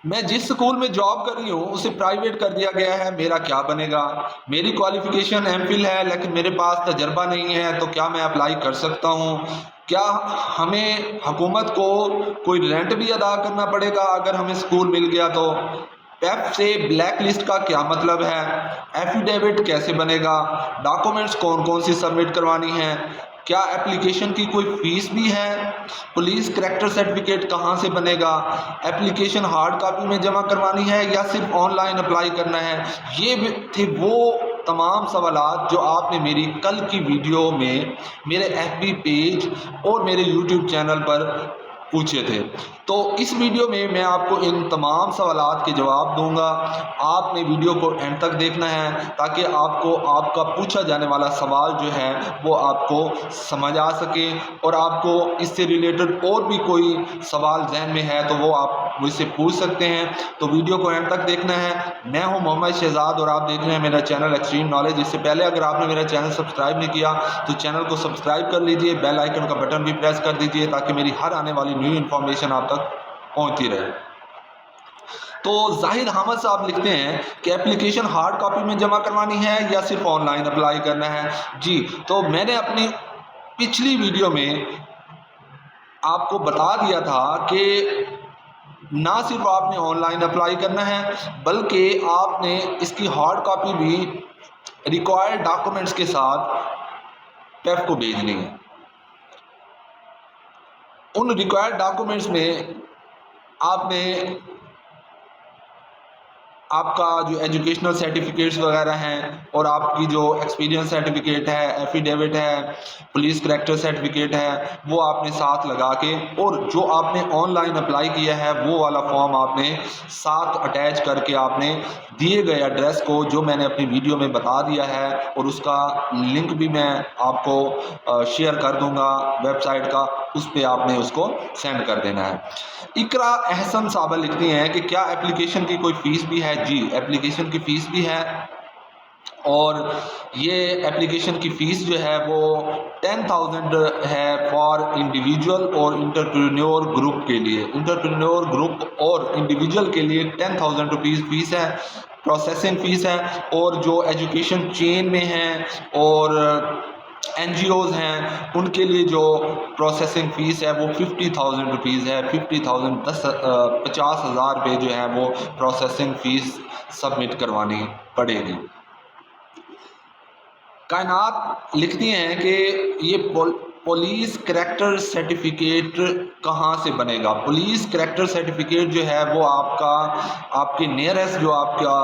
میں جس اسکول میں جاب کر رہی ہوں اسے پرائیویٹ کر دیا گیا ہے، میرا کیا بنے گا؟ میری کوالیفیکیشن ایم فل ہے لیکن میرے پاس تجربہ نہیں ہے، تو کیا میں اپلائی کر سکتا ہوں؟ کیا ہمیں حکومت کو کوئی رینٹ بھی ادا کرنا پڑے گا اگر ہمیں اسکول مل گیا تو؟ پیپ سے بلیک لسٹ کا کیا مطلب ہے؟ ایفیڈیوٹ کیسے بنے گا؟ ڈاکومنٹس کون کون سی سبمٹ کروانی ہیں؟ کیا اپلیکیشن کی کوئی فیس بھی ہے؟ پولیس کریکٹر سرٹیفکیٹ کہاں سے بنے گا؟ اپلیکیشن ہارڈ کاپی میں جمع کروانی ہے یا صرف آن لائن اپلائی کرنا ہے؟ یہ بھی تھے وہ تمام سوالات جو آپ نے میری کل کی ویڈیو میں میرے ایف بی پیج اور میرے یوٹیوب چینل پر پوچھے تھے۔ تو اس ویڈیو میں میں آپ کو ان تمام سوالات کے جواب دوں گا۔ آپ نے ویڈیو کو اینڈ تک دیکھنا ہے تاکہ آپ کو آپ کا پوچھا جانے والا سوال جو ہے وہ آپ کو سمجھ آ سکے، اور آپ کو اس سے ریلیٹڈ اور بھی کوئی سوال ذہن میں ہے تو وہ آپ مجھ سے پوچھ سکتے ہیں۔ تو ویڈیو کو اینڈ تک دیکھنا ہے۔ میں ہوں محمد شہزاد اور آپ دیکھ رہے ہیں میرا چینل ایکسٹریم نالج۔ اس سے پہلے اگر آپ نے میرا چینل سبسکرائب نہیں کیا تو چینل کو سبسکرائب کر لیجئے، بیل آئیکن کا بٹن بھی پریس کر دیجئے تاکہ میری ہر آنے والی نیو انفارمیشن آپ تک پہنچتی رہے۔ تو زاہد حامد صاحب لکھتے ہیں کہ اپلیکیشن ہارڈ کاپی میں جمع کروانی ہے یا صرف آن لائن اپلائی کرنا ہے؟ جی، تو میں نے اپنی پچھلی ویڈیو میں آپ کو بتا دیا تھا کہ نہ صرف آپ نے آن لائن اپلائی کرنا ہے بلکہ آپ نے اس کی ہارڈ کاپی بھی ریکوائرڈ ڈاکومنٹس کے ساتھ پیف کو بھیجنی ہے۔ ان ریکوائرڈ ڈاکومنٹس میں آپ نے آپ کا جو ایجوکیشنل سرٹیفکیٹس وغیرہ ہیں اور آپ کی جو ایکسپیرینس سرٹیفکیٹ ہے، ایفیڈیوٹ ہے، پولیس کریکٹر سرٹیفکیٹ ہے، وہ آپ نے ساتھ لگا کے، اور جو آپ نے آن لائن اپلائی کیا ہے وہ والا فارم آپ نے ساتھ اٹیچ کر کے آپ نے دیے گئے ایڈریس کو، جو میں نے اپنی ویڈیو میں بتا دیا ہے اور اس کا لنک بھی میں آپ کو شیئر کر دوں گا ویب سائٹ کا، اس پہ آپ نے اس کو سینڈ کر دینا ہے۔ اقرا احسن صاحبہ لکھتی ہیں کہ کیا اپلیکیشن کی کوئی فیس بھی ہے؟ جی، اپلیکیشن کی فیس بھی ہے، اور یہ اپلیکیشن کی فیس جو ہے وہ 10,000 ہے فار انڈیویجول اور انٹرپرینور گروپ کے لیے۔ انٹرپرینور گروپ اور انڈیویجول کے لیے 10,000 روپیز فیس ہے، پروسیسنگ فیس ہے، اور جو ایجوکیشن چین میں ہیں اور این جی اوز ہیں ان کے لیے جو پروسیسنگ فیس ہے وہ 50,000 روپیز ہے۔ 50,000 50,000 روپے جو ہے وہ پروسیسنگ فیس سبمٹ کروانی پڑے گی۔ کائنات لکھتی ہیں کہ یہ پولیس کریکٹر سرٹیفکیٹ کہاں سے بنے گا؟ پولیس کریکٹر سرٹیفکیٹ جو ہے وہ آپ کے نیئرسٹ جو آپ کا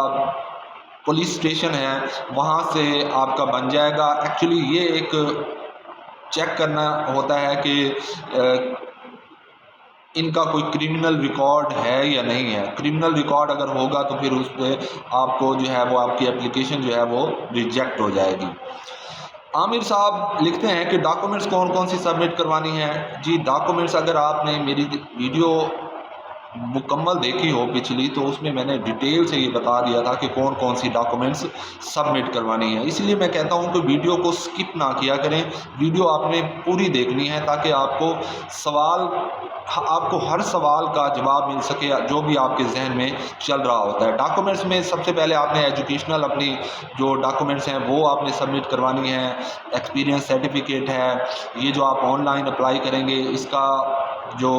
پولیس اسٹیشن ہے وہاں سے آپ کا بن جائے گا۔ ایکچولی یہ ایک چیک کرنا ہوتا ہے کہ ان کا کوئی کرمنل ریکارڈ ہے یا نہیں ہے۔ کرمنل ریکارڈ اگر ہوگا تو پھر اس پہ آپ کو جو ہے وہ آپ کی اپلیکیشن جو ہے وہ ریجیکٹ ہو جائے گی۔ عامر صاحب لکھتے ہیں کہ ڈاکومنٹس کون کون سی سبمٹ کروانی ہے؟ جی، ڈاکومنٹس اگر آپ نے میری ویڈیو مکمل دیکھی ہو پچھلی تو اس میں نے ڈیٹیل سے یہ بتا دیا تھا کہ کون کون سی ڈاکومنٹس سبمٹ کروانی ہے۔ اس لیے میں کہتا ہوں کہ ویڈیو کو سکپ نہ کیا کریں، ویڈیو آپ نے پوری دیکھنی ہے تاکہ آپ کو ہر سوال کا جواب مل سکے جو بھی آپ کے ذہن میں چل رہا ہوتا ہے۔ ڈاکومنٹس میں سب سے پہلے آپ نے ایجوکیشنل اپنی جو ڈاکومنٹس ہیں وہ آپ نے سبمٹ کروانی ہے، ایکسپیرینس سرٹیفکیٹ ہے، یہ جو آپ آن لائن اپلائی کریں گے اس کا جو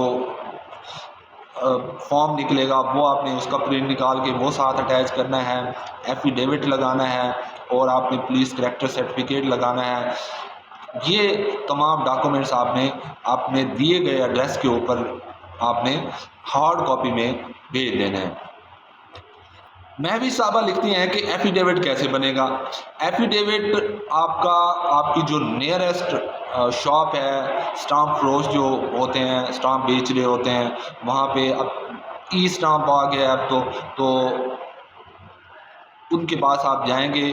فارم نکلے گا وہ آپ نے اس کا پرنٹ نکال کے وہ ساتھ اٹیچ کرنا ہے، ایفیڈیوٹ لگانا ہے، اور آپ نے پولیس کریکٹر سرٹیفکیٹ لگانا ہے۔ یہ تمام ڈاکومنٹس آپ نے اپنے دیے گئے ایڈریس کے اوپر آپ نے ہارڈ کاپی میں بھیج دینا ہے۔ مہوی صاحبہ لکھتی ہیں کہ ایفیڈیوٹ کیسے بنے گا؟ ایفیڈیوٹ آپ کی جو نیئرسٹ شاپ ہے، اسٹامپ فروش جو ہوتے ہیں، اسٹامپ بیچ رہے ہوتے ہیں، وہاں پہ اب ای اسٹامپ آ گیا ہے اب تو ان کے پاس آپ جائیں گے،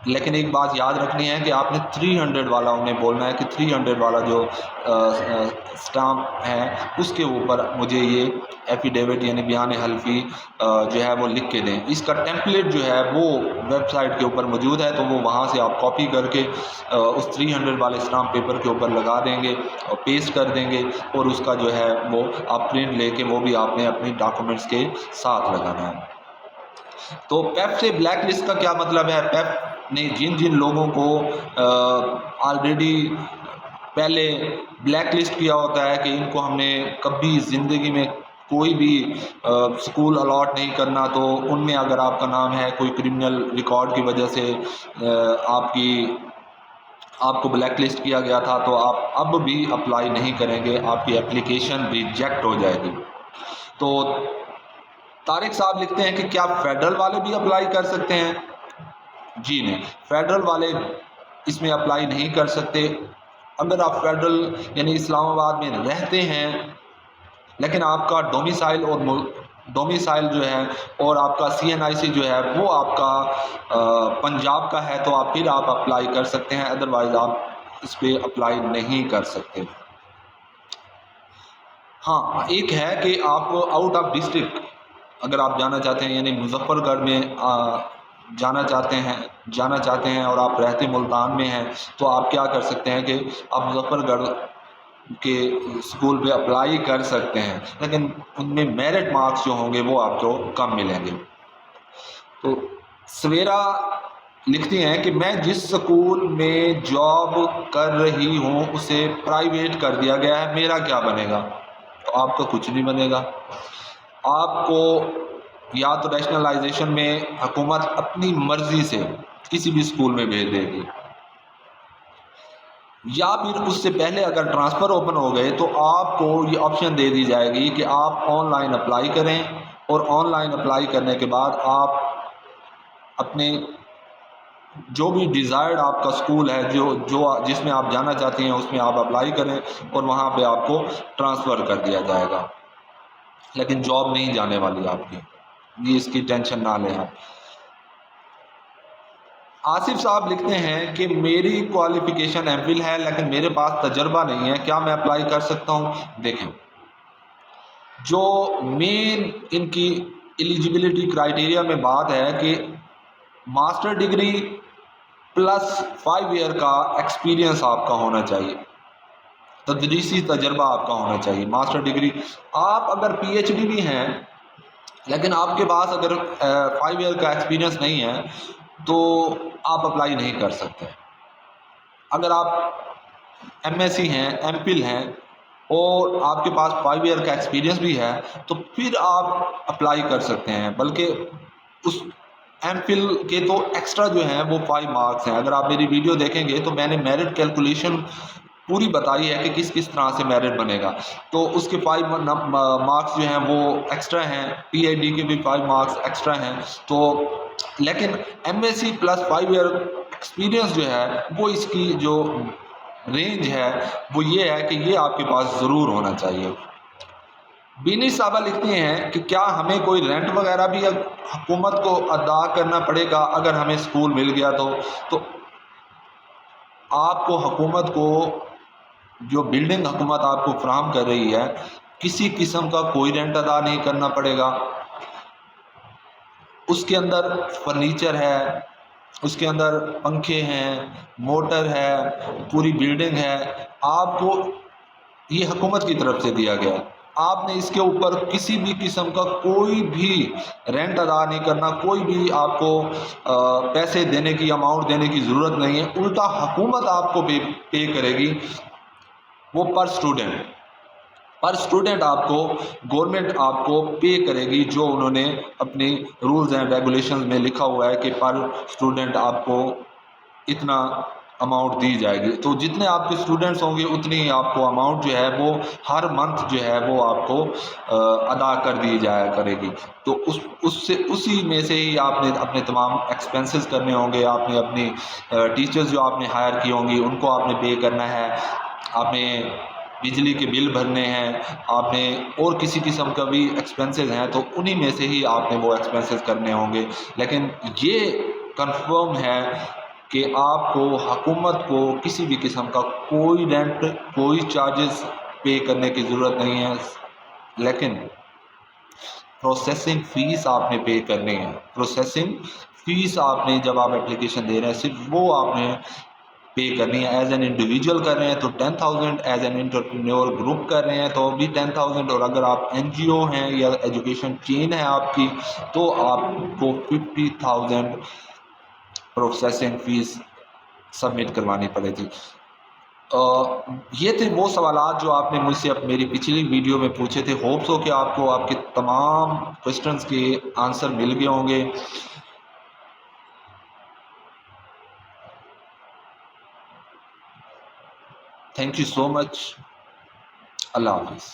لیکن ایک بات یاد رکھنی ہے کہ آپ نے 300 والا انہیں بولنا ہے کہ 300 والا جو اسٹامپ ہے اس کے اوپر مجھے یہ ایفیڈیوٹ یعنی بیان حلفی جو ہے وہ لکھ کے دیں. اس کا ٹیمپلیٹ جو ہے وہ ویب سائٹ کے اوپر موجود ہے، تو وہ وہاں سے آپ کاپی کر کے اس 300 والے اسٹامپ پیپر کے اوپر لگا دیں گے اور پیسٹ کر دیں گے، اور اس کا جو ہے وہ آپ پرنٹ لے کے وہ بھی آپ نے اپنی ڈاکومنٹس کے ساتھ لگانا ہے. تو پیپ سے بلیک لسٹ کا کیا مطلب ہے؟ پیپ نے جن لوگوں کو آلریڈی پہلے بلیک لسٹ کیا ہوتا ہے کہ ان کو ہم نے کبھی زندگی میں کوئی بھی سکول الاٹ نہیں کرنا، تو ان میں اگر آپ کا نام ہے کوئی کرمنل ریکارڈ کی وجہ سے آپ کو بلیک لسٹ کیا گیا تھا، تو آپ اب بھی اپلائی نہیں کریں گے، آپ کی اپلیکیشن ریجیکٹ ہو جائے گی. تو طارق صاحب لکھتے ہیں کہ کیا فیڈرل والے بھی اپلائی کر سکتے ہیں؟ جی نہیں، فیڈرل والے اس میں اپلائی نہیں کر سکتے. اگر آپ فیڈرل یعنی اسلام آباد میں رہتے ہیں لیکن آپ کا ڈومیسائل جو ہے اور آپ کا CNIC جو ہے وہ آپ کا پنجاب کا ہے، تو پھر آپ اپلائی کر سکتے ہیں، ادروائز آپ اس پہ اپلائی نہیں کر سکتے. ہاں ایک ہے کہ آپ آؤٹ آف ڈسٹرکٹ اگر آپ جانا چاہتے ہیں، یعنی مظفر گڑھ میں جانا چاہتے ہیں اور آپ رہتے ملتان میں ہیں، تو آپ کیا کر سکتے ہیں کہ آپ مظفر گڑھ کے اسکول پہ اپلائی کر سکتے ہیں، لیکن ان میں میرٹ مارکس جو ہوں گے وہ آپ کو کم ملیں گے. تو سویرا لکھتی ہیں کہ میں جس اسکول میں جاب کر رہی ہوں اسے پرائیویٹ کر دیا گیا ہے، میرا کیا بنے گا؟ تو آپ کا کچھ نہیں بنے گا. آپ کو یا تو نیشنلائزیشن میں حکومت اپنی مرضی سے کسی بھی اسکول میں بھیج دے گی، یا پھر اس سے پہلے اگر ٹرانسفر اوپن ہو گئے تو آپ کو یہ آپشن دے دی جائے گی کہ آپ آن لائن اپلائی کریں، اور آن لائن اپلائی کرنے کے بعد آپ اپنے جو بھی ڈیزائرڈ آپ کا اسکول ہے جس میں آپ جانا چاہتے ہیں اس میں آپ اپلائی کریں، اور وہاں پہ آپ کو ٹرانسفر کر دیا جائے گا. لیکن جاب نہیں جانے والی آپ کی، یہ اس کی ٹینشن نہ لیں آپ. آصف صاحب لکھتے ہیں کہ میری کوالیفیکیشن MPhil ہے لیکن میرے پاس تجربہ نہیں ہے، کیا میں اپلائی کر سکتا ہوں؟ دیکھیں، جو مین ان کی ایلیجیبلٹی کرائیٹیریا میں بات ہے کہ ماسٹر ڈگری پلس 5 ایئر کا ایکسپیرینس آپ کا ہونا چاہیے، تدریسی تجربہ آپ کا ہونا چاہیے. ماسٹر ڈگری آپ اگر PhD بھی ہیں لیکن آپ کے پاس اگر 5 ایئر کا ایکسپیرینس نہیں ہے تو آپ اپلائی نہیں کر سکتے. اگر آپ MSc ہیں، MPhil ہیں اور آپ کے پاس 5 ایئر کا ایکسپیرینس بھی ہے تو پھر آپ اپلائی کر سکتے ہیں. بلکہ اس MPhil کے تو ایکسٹرا جو ہیں وہ 5 مارکس ہیں. اگر آپ میری ویڈیو دیکھیں گے تو میں نے میرٹ کیلکولیشن پوری بتائی ہے کہ کس طرح سے میرٹ بنے گا. تو اس کے 5 مارکس جو ہیں وہ ایکسٹرا ہیں، PhD کے بھی 5 مارکس ایکسٹرا ہیں. تو لیکن MSc پلس 5 ایئر ایکسپیرینس جو ہے وہ اس کی جو رینج ہے وہ یہ ہے کہ یہ آپ کے پاس ضرور ہونا چاہیے. بینی صاحبہ لکھتے ہیں کہ کیا ہمیں کوئی رینٹ وغیرہ بھی حکومت کو ادا کرنا پڑے گا اگر ہمیں اسکول مل گیا تو آپ کو حکومت کو جو بلڈنگ حکومت آپ کو فراہم کر رہی ہے کسی قسم کا کوئی رینٹ ادا نہیں کرنا پڑے گا. اس کے اندر فرنیچر ہے، اس کے اندر پنکھے ہیں، موٹر ہے، پوری بلڈنگ ہے، آپ کو یہ حکومت کی طرف سے دیا گیا. آپ نے اس کے اوپر کسی بھی قسم کا کوئی بھی رینٹ ادا نہیں کرنا، کوئی بھی آپ کو پیسے دینے کی اماؤنٹ دینے کی ضرورت نہیں ہے. الٹا حکومت آپ کو پے کرے گی، وہ پر اسٹوڈنٹ آپ کو گورنمنٹ آپ کو پے کرے گی، جو انہوں نے اپنی رولز اینڈ ریگولیشنز میں لکھا ہوا ہے کہ پر اسٹوڈنٹ آپ کو اتنا اماؤنٹ دی جائے گی. تو جتنے آپ کے اسٹوڈنٹس ہوں گے اتنی آپ کو اماؤنٹ جو ہے وہ ہر منتھ جو ہے وہ آپ کو ادا کر دی جایا کرے گی. تو اسی میں سے ہی آپ نے اپنے تمام ایکسپنسز کرنے ہوں گے. آپ نے اپنی ٹیچرز جو آپ نے ہائر کی ہوں گی ان کو آپ نے پے کرنا ہے، آپ نے بجلی کے بل بھرنے ہیں، آپ نے اور کسی قسم کا بھی ایکسپنسز ہیں تو انہی میں سے ہی آپ نے وہ ایکسپنسز کرنے ہوں گے. لیکن یہ کنفرم ہے کہ آپ کو حکومت کو کسی بھی قسم کا کوئی رینٹ کوئی چارجز پے کرنے کی ضرورت نہیں ہے، لیکن پروسیسنگ فیس آپ نے پے کرنی ہے۔ پروسیسنگ فیس آپ نے جب آپ اپلیکیشن دے رہے ہیں صرف وہ آپ نے پے کرنی ہے۔ ایز این انڈیویجول کر رہے ہیں تو 10,000، ایز این انٹرپرینور گروپ کر رہے ہیں تو بھی 10,000، اور اگر آپ این جی او ہیں یا ایجوکیشن چین ہے آپ کی تو آپ کو 50,000 پروسیسنگ فیس سبمٹ کروانی پڑے گی۔ یہ تھے وہ سوالات جو آپ نے مجھ سے میری پچھلی ویڈیو میں پوچھے تھے۔ ہوپس ہو کہ آپ کو آپ کے تمام کوسچنز کے آنسر مل گئے ہوں گے۔ تھینک یو سو مچ۔ اللہ حافظ۔